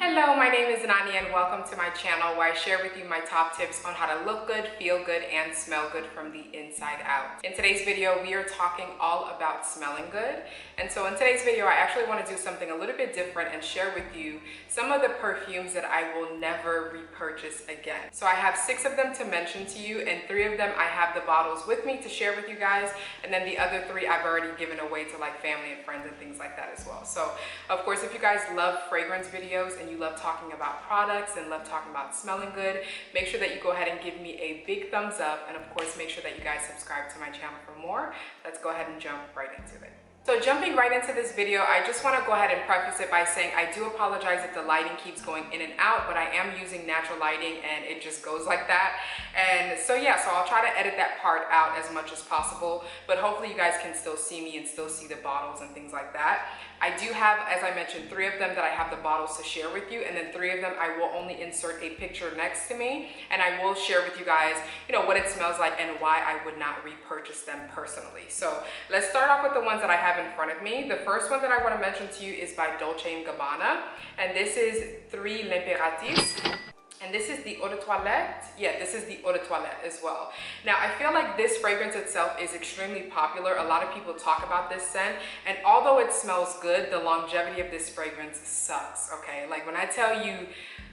Hello, my name is Nani and welcome to my channel where I share with you my top tips on how to look good, feel good, and smell good from the inside out. In today's video, we are talking all about smelling good. And so in today's video, I actually want to do something a little bit different and share with you some of the perfumes that I will never repurchase again. So I have 6 of them to mention to you, and 3 of them I have the bottles with me to share with you guys, and then the other 3 I've already given away to like family and friends and things like that as well. So of course, if you guys love fragrance videos and you love talking about products and love talking about smelling good, make sure that you go ahead and give me a big thumbs up, and of course make sure that you guys subscribe to my channel for more. Let's go ahead and jump right into it. So jumping right into this video, I just want to go ahead and preface it by saying I do apologize if the lighting keeps going in and out, but I am using natural lighting and it just goes like that. And so yeah, so I'll try to edit that part out as much as possible, but hopefully you guys can still see me and still see the bottles and things like that. I do have, as I mentioned, 3 of them that I have the bottles to share with you, and then 3 of them I will only insert a picture next to me, and I will share with you guys, you know, what it smells like and why I would not repurchase them personally. So let's start off with the ones that I have in front of me. The first one that I want to mention to you is by Dolce Gabbana, and this is L'Imperatrice. And this is the eau de toilette. Yeah, this is the eau de toilette as well. Now, I feel like this fragrance itself is extremely popular. A lot of people talk about this scent, and although it smells good, the longevity of this fragrance sucks, okay? Like when I tell you,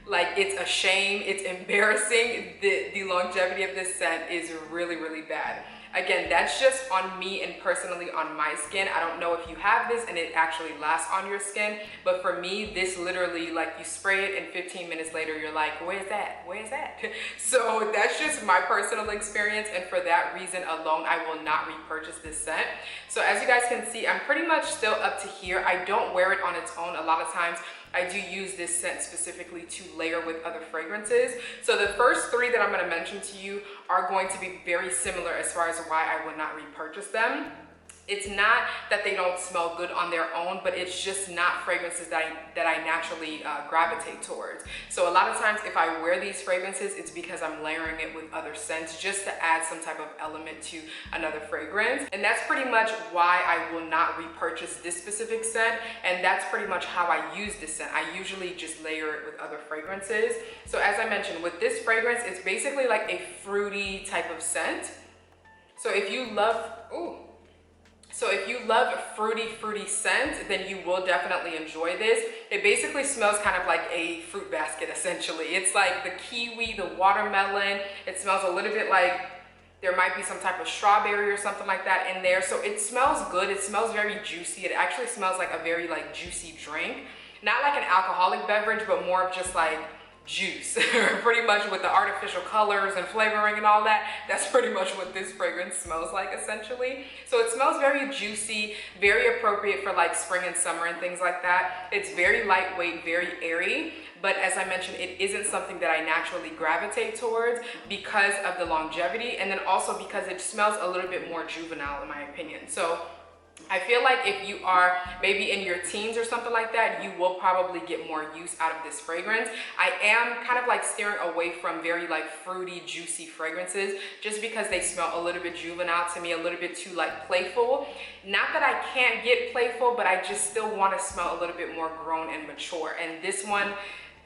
like it's a shame, it's embarrassing, the longevity of this scent is really, really bad. Again, that's just on me and personally on my skin. I don't know if you have this and it actually lasts on your skin, but for me, this literally, like you spray it and 15 minutes later, you're like, where's that? Where's that? So that's just my personal experience, and for that reason alone, I will not repurchase this scent. So as you guys can see, I'm pretty much still up to here. I don't wear it on its own. A lot of times, I do use this scent specifically to layer with other fragrances. So the first 3 that I'm going to mention to you are going to be very similar as far as why I would not repurchase them. It's not that they don't smell good on their own, but it's just not fragrances that I naturally gravitate towards. So a lot of times if I wear these fragrances, it's because I'm layering it with other scents just to add some type of element to another fragrance. And that's pretty much why I will not repurchase this specific scent. And that's pretty much how I use this scent. I usually just layer it with other fragrances. So as I mentioned, with this fragrance, it's basically like a fruity type of scent. So if you love, fruity scents, then you will definitely enjoy this. It basically smells kind of like a fruit basket, essentially. It's like the kiwi, the watermelon. It smells a little bit like there might be some type of strawberry or something like that in there. So it smells good. It smells very juicy. It actually smells like a very like juicy drink. Not like an alcoholic beverage, but more of just like juice. Pretty much with the artificial colors and flavoring and all that. That's pretty much what this fragrance smells like, essentially. So it smells very juicy, very appropriate for like spring and summer and things like that. It's very lightweight, very airy, but as I mentioned, it isn't something that I naturally gravitate towards because of the longevity, and then also because it smells a little bit more juvenile in my opinion. So I feel like if you are maybe in your teens or something like that, you will probably get more use out of this fragrance. I am kind of like steering away from very like fruity, juicy fragrances just because they smell a little bit juvenile to me, a little bit too like playful. Not that I can't get playful, but I just still want to smell a little bit more grown and mature. And this one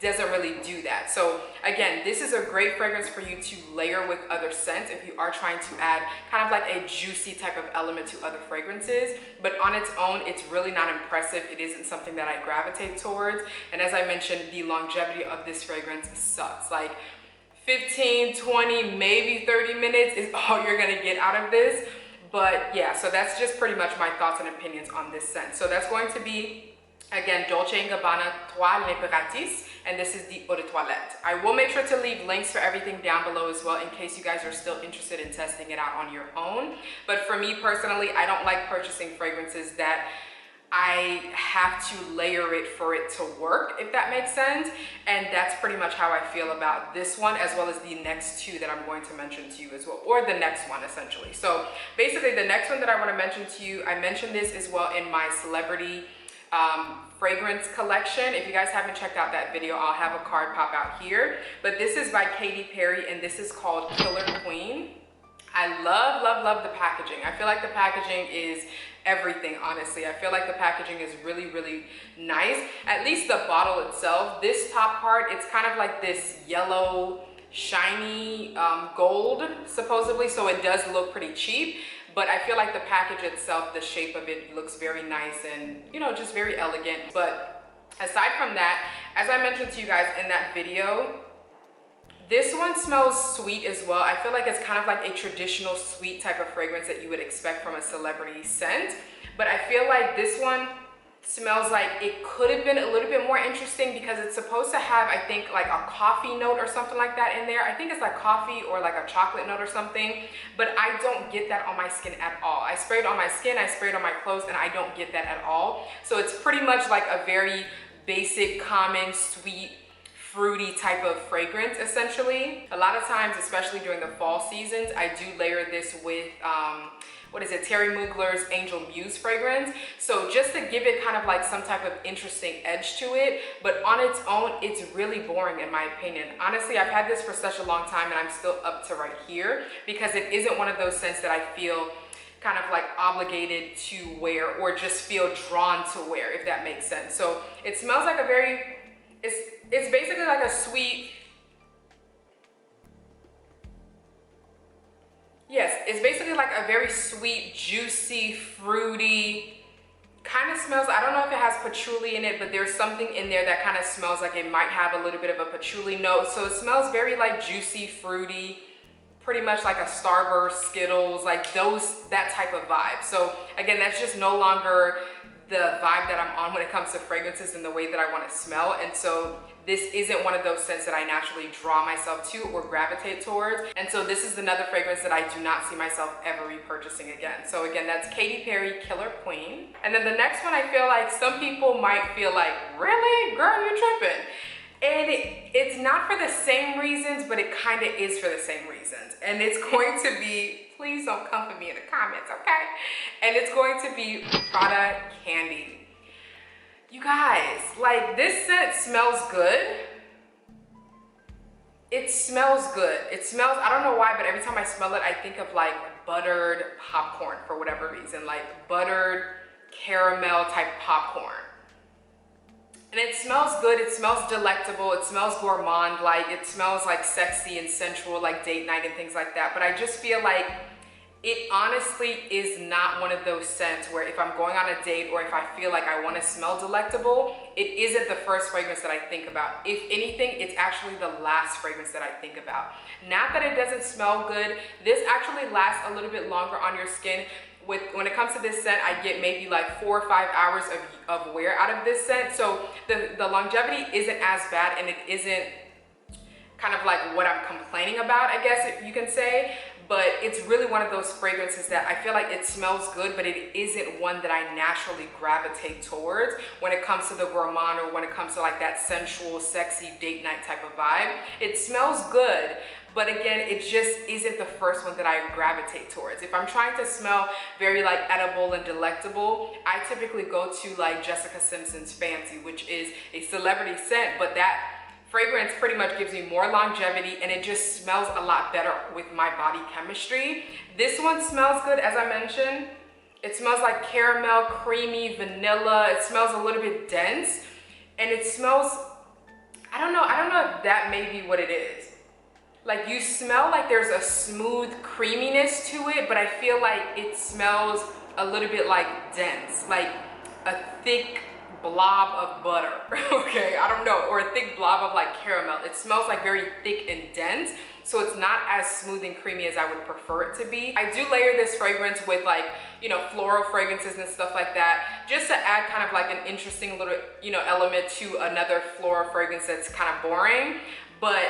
doesn't really do that. So again, this is a great fragrance for you to layer with other scents if you are trying to add kind of like a juicy type of element to other fragrances, but on its own, it's really not impressive. It isn't something that I gravitate towards. And as I mentioned, the longevity of this fragrance sucks. Like 15, 20, maybe 30 minutes is all you're gonna get out of this. But yeah, so that's just pretty much my thoughts and opinions on this scent. So that's going to be, again, Dolce Gabbana L'Imperatrice, and this is the eau de toilette. I will make sure to leave links for everything down below as well in case you guys are still interested in testing it out on your own. But for me personally, I don't like purchasing fragrances that I have to layer it for it to work, if that makes sense. And that's pretty much how I feel about this one, as well as the next 2 that I'm going to mention to you as well, or the next one essentially. So basically the next one that I want to mention to you, I mentioned this as well in my celebrity fragrance collection. If you guys haven't checked out that video, I'll have a card pop out here. But this is by Katy Perry, and this is called Killer Queen. I love, love, love the packaging. I feel like the packaging is everything, honestly. I feel like the packaging is really, really nice. At least the bottle itself. This top part, it's kind of like this yellow, shiny gold, supposedly, so it does look pretty cheap. But I feel like the package itself, the shape of it looks very nice and, you know, just very elegant. But aside from that, as I mentioned to you guys in that video, this one smells sweet as well. I feel like it's kind of like a traditional sweet type of fragrance that you would expect from a celebrity scent. But I feel like this one smells like it could have been a little bit more interesting because it's supposed to have, I think, like a coffee note or something like that in there. I think it's like coffee or like a chocolate note or something, but I don't get that on my skin at all. I spray it on my skin, I spray it on my clothes, and I don't get that at all. So it's pretty much like a very basic, common, sweet, fruity type of fragrance, essentially. A lot of times, especially during the fall seasons, I do layer this with what is it, Terry Mugler's Angel Muse fragrance. So just to give it kind of like some type of interesting edge to it, but on its own, it's really boring in my opinion. Honestly, I've had this for such a long time and I'm still up to right here because it isn't one of those scents that I feel kind of like obligated to wear or just feel drawn to wear, if that makes sense. So it smells like a very, it's basically like a sweet, yes, it's basically like a very sweet, juicy, fruity, kind of smells, I don't know if it has patchouli in it, but there's something in there that kind of smells like it might have a little bit of a patchouli note. So it smells very like juicy, fruity, pretty much like a Starburst, Skittles, like that type of vibe. So again, that's just no longer the vibe that I'm on when it comes to fragrances and the way that I want to smell. And so this isn't one of those scents that I naturally draw myself to or gravitate towards. And so this is another fragrance that I do not see myself ever repurchasing again. So again, that's Katy Perry Killer Queen. And then the next one, I feel like some people might feel like, really? Girl, you're tripping. And it's not for the same reasons, but it kind of is for the same reasons. And it's going to be, please don't come for me in the comments, okay? And it's going to be Prada Candy. You guys, like this scent smells good. It smells good. It smells, I don't know why, but every time I smell it, I think of like buttered popcorn for whatever reason, like buttered caramel type popcorn. And it smells good, it smells delectable, it smells gourmand, like it smells like sexy and sensual, like date night and things like that. But I just feel like it honestly is not one of those scents where if I'm going on a date or if I feel like I want to smell delectable, it isn't the first fragrance that I think about. If anything, it's actually the last fragrance that I think about. Not that it doesn't smell good, this actually lasts a little bit longer on your skin. When it comes to this scent, I get maybe like 4 or 5 hours of wear out of this scent. So the longevity isn't as bad and it isn't kind of like what I'm complaining about, I guess if you can say. But it's really one of those fragrances that I feel like it smells good, but it isn't one that I naturally gravitate towards when it comes to the gourmand or when it comes to like that sensual, sexy date night type of vibe. It smells good, but again, it just isn't the first one that I gravitate towards. If I'm trying to smell very like edible and delectable, I typically go to like Jessica Simpson's Fancy, which is a celebrity scent, but that fragrance pretty much gives me more longevity and it just smells a lot better with my body chemistry. This one smells good, as I mentioned. It smells like caramel, creamy, vanilla. It smells a little bit dense and it smells, I don't know if that may be what it is. Like you smell like there's a smooth creaminess to it, but I feel like it smells a little bit like dense, like a thick blob of butter, okay, I don't know, or a thick blob of like caramel. It smells like very thick and dense, so it's not as smooth and creamy as I would prefer it to be. I do layer this fragrance with like, you know, floral fragrances and stuff like that, just to add kind of like an interesting little, you know, element to another floral fragrance that's kind of boring. But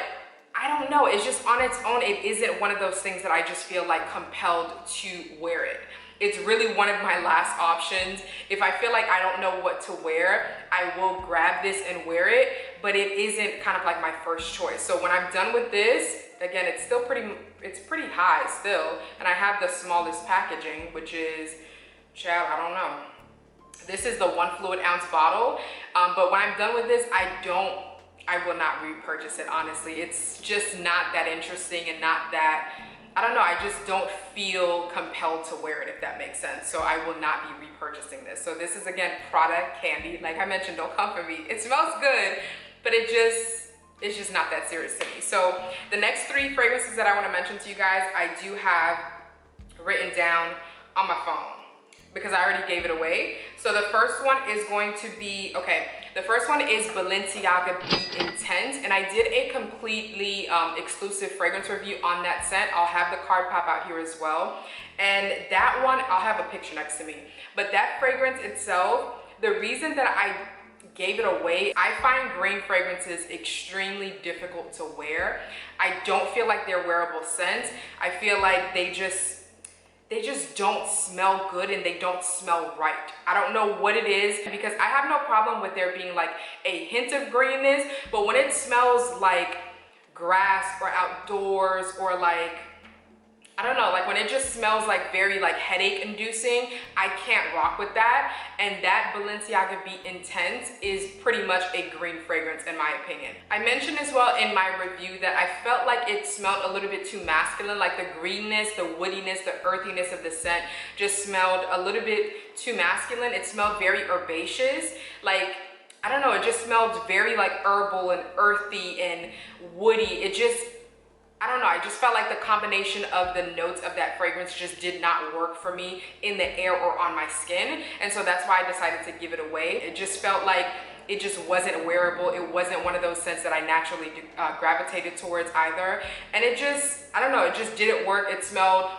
I don't know, it's just on its own, it isn't one of those things that I just feel like compelled to wear it. It's really one of my last options. If I feel like I don't know what to wear, I will grab this and wear it, but it isn't kind of like my first choice. So when I'm done with this, again, it's still it's pretty high still, and I have the smallest packaging, which is, child, I don't know. This is the 1 fluid ounce bottle, but when I'm done with this, I will not repurchase it, honestly. It's just not that interesting and not that I don't know, I just don't feel compelled to wear it, if that makes sense. So I will not be repurchasing this. So this is, again, Prada Candy. Like I mentioned, don't come for me. It smells good, but it's just not that serious to me. So the next 3 fragrances that I want to mention to you guys, I do have written down on my phone because I already gave it away. So the first one is going to be, the first one is Balenciaga Be Intense, and I did a completely exclusive fragrance review on that scent. I'll have the card pop out here as well. And that one, I'll have a picture next to me. But that fragrance itself, the reason that I gave it away, I find green fragrances extremely difficult to wear. I don't feel like they're wearable scents. I feel like they just don't smell good and they don't smell right. I don't know what it is, because I have no problem with there being like a hint of greenness, but when it smells like grass or outdoors, or like, I don't know, like when it just smells like very like headache inducing, I can't rock with that. And that Balenciaga Be Intense is pretty much a green fragrance in my opinion. I mentioned as well in my review that I felt like it smelled a little bit too masculine, like the greenness, the woodiness, the earthiness of the scent just smelled a little bit too masculine. It smelled very herbaceous, like, I don't know, it just smelled very like herbal and earthy and woody. It just, I don't know, I just felt like the combination of the notes of that fragrance just did not work for me in the air or on my skin. And so that's why I decided to give it away. It just felt like it just wasn't wearable. It wasn't one of those scents that I naturally gravitated towards either. And it just, I don't know, it just didn't work. It smelled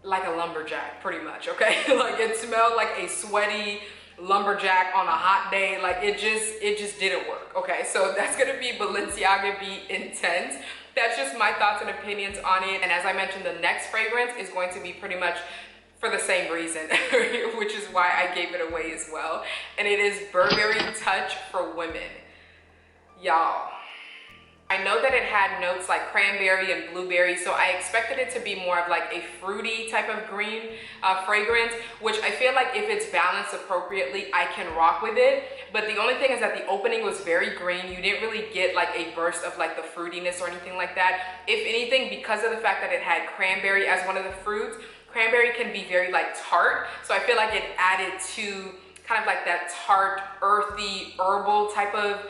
like a lumberjack pretty much, okay? Like it smelled like a sweaty lumberjack on a hot day. Like it just didn't work, okay? So that's gonna be Balenciaga Be Intense. That's just my thoughts and opinions on it. And as I mentioned, the next fragrance is going to be pretty much for the same reason, which is why I gave it away as well. And it is Burberry Touch for Women. Y'all, I know that it had notes like cranberry and blueberry, so I expected it to be more of like a fruity type of green fragrance, which I feel like if it's balanced appropriately, I can rock with it. But the only thing is that the opening was very green. You didn't really get like a burst of like the fruitiness or anything like that. If anything, because of the fact that it had cranberry as one of the fruits, cranberry can be very like tart. So I feel like it added to kind of like that tart, earthy, herbal type of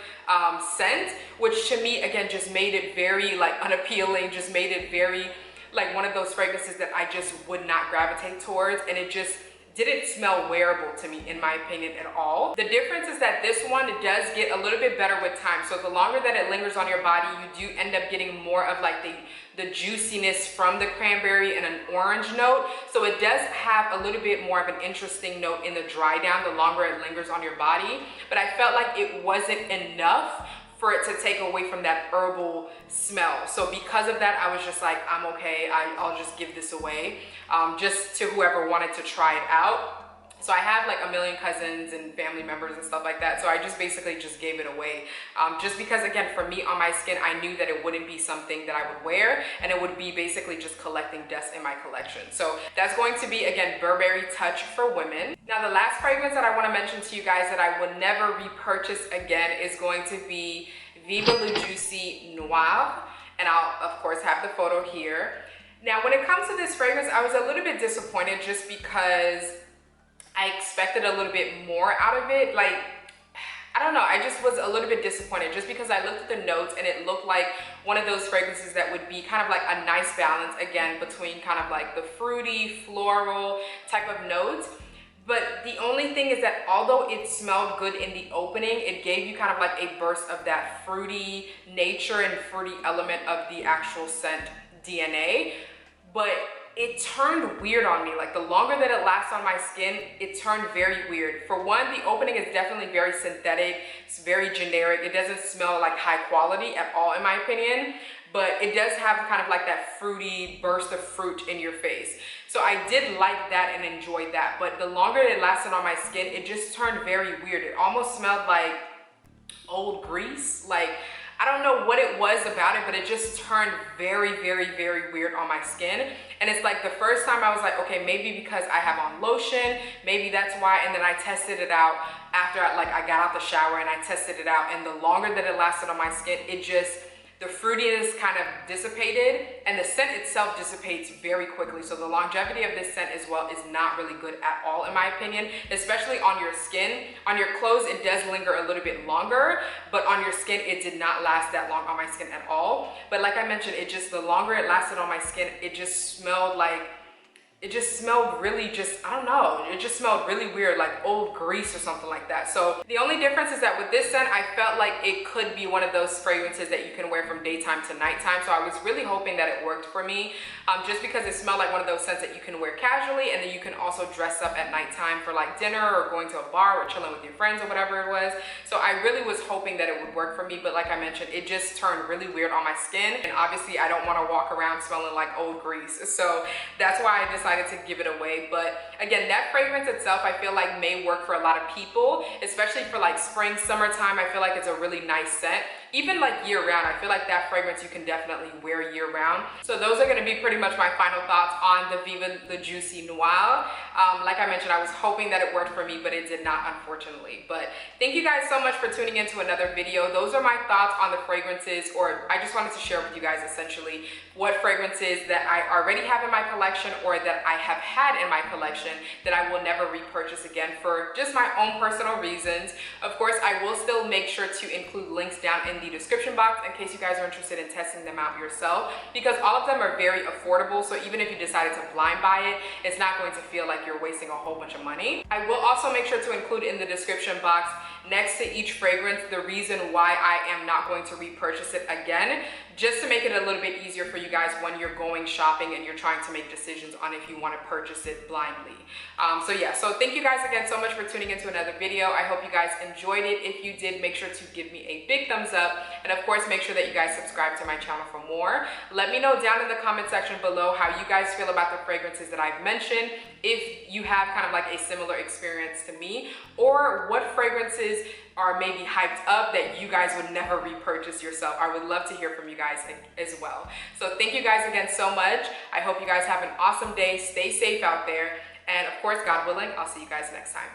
scent, which to me, again, just made it very like unappealing, just made it very like one of those fragrances that I just would not gravitate towards. And it just didn't smell wearable to me, in my opinion, at all. The difference is that this one does get a little bit better with time. So the longer that it lingers on your body, you do end up getting more of like the juiciness from the cranberry and an orange note. So it does have a little bit more of an interesting note in the dry down the longer it lingers on your body. But I felt like it wasn't enough for it to take away from that herbal smell. So because of that, I was just like, I'm okay, I'll just give this away, just to whoever wanted to try it out. So I have like a million cousins and family members and stuff like that. So I just basically just gave it away. Just because, again, for me on my skin, I knew that it wouldn't be something that I would wear, and it would be basically just collecting dust in my collection. So that's going to be, again, Burberry Touch for Women. Now the last fragrance that I want to mention to you guys that I would never repurchase again is going to be Viva La Juicy Noir. And I'll, of course, have the photo here. Now, when it comes to this fragrance, I was a little bit disappointed just because I expected a little bit more out of it. Like, I don't know, I just was a little bit disappointed just because I looked at the notes and it looked like one of those fragrances that would be kind of like a nice balance, again, between kind of like the fruity, floral type of notes. But the only thing is that although it smelled good in the opening, it gave you kind of like a burst of that fruity nature and fruity element of the actual scent DNA. But it turned weird on me. Like the longer that it lasts on my skin, it turned very weird. For one, the opening is definitely very synthetic. It's very generic. It doesn't smell like high quality at all, in my opinion. But it does have kind of like that fruity burst of fruit in your face. So I did like that and enjoyed that. But the longer it lasted on my skin, it just turned very weird. It almost smelled like old grease. Like, I don't know what it was about it, but it just turned very, very, very weird on my skin. And it's like the first time I was like, okay, maybe because I have on lotion, maybe that's why. And then I tested it out after I got out the shower and I tested it out. And the longer that it lasted on my skin, it just the fruitiness kind of dissipated, and the scent itself dissipates very quickly. So the longevity of this scent as well is not really good at all, in my opinion, especially on your skin. On your clothes, it does linger a little bit longer, but on your skin, it did not last that long on my skin at all. But like I mentioned, the longer it lasted on my skin, it just smelled really I don't know, it just smelled really weird, like old grease or something like that. So the only difference is that with this scent, I felt like it could be one of those fragrances that you can wear from daytime to nighttime. So I was really hoping that it worked for me, just because it smelled like one of those scents that you can wear casually, and then you can also dress up at nighttime for like dinner or going to a bar or chilling with your friends or whatever it was. So I really was hoping that it would work for me, but like I mentioned, it just turned really weird on my skin, and obviously I don't want to walk around smelling like old grease. So that's why I decided to give it away. But again, that fragrance itself, I feel like may work for a lot of people, especially for like spring, summertime. I feel like it's a really nice scent. Even like year round, I feel like that fragrance you can definitely wear year round. So those are going to be pretty much my final thoughts on the Viva La Juicy Noir. Like I mentioned, I was hoping that it worked for me, but it did not, unfortunately. But thank you guys so much for tuning into another video. Those are my thoughts on the fragrances, or I just wanted to share with you guys essentially what fragrances that I already have in my collection or that I have had in my collection that I will never repurchase again for just my own personal reasons. Of course, I will still make sure to include links down in the description box in case you guys are interested in testing them out yourself, because all of them are very affordable. So even if you decided to blind buy it, it's not going to feel like you're wasting a whole bunch of money. I will also make sure to include in the description box next to each fragrance the reason why I am not going to repurchase it again, just to make it a little bit easier for you guys when you're going shopping and you're trying to make decisions on if you want to purchase it blindly. So yeah, so thank you guys again so much for tuning into another video. I hope you guys enjoyed it. If you did, make sure to give me a big thumbs up, and of course make sure that you guys subscribe to my channel for more. Let me know down in the comment section below how you guys feel about the fragrances that I've mentioned, if you have kind of like a similar experience to me, or what fragrances are maybe hyped up that you guys would never repurchase yourself. I would love to hear from you guys as well. So thank you guys again so much. I hope you guys have an awesome day. Stay safe out there. And of course, God willing, I'll see you guys next time.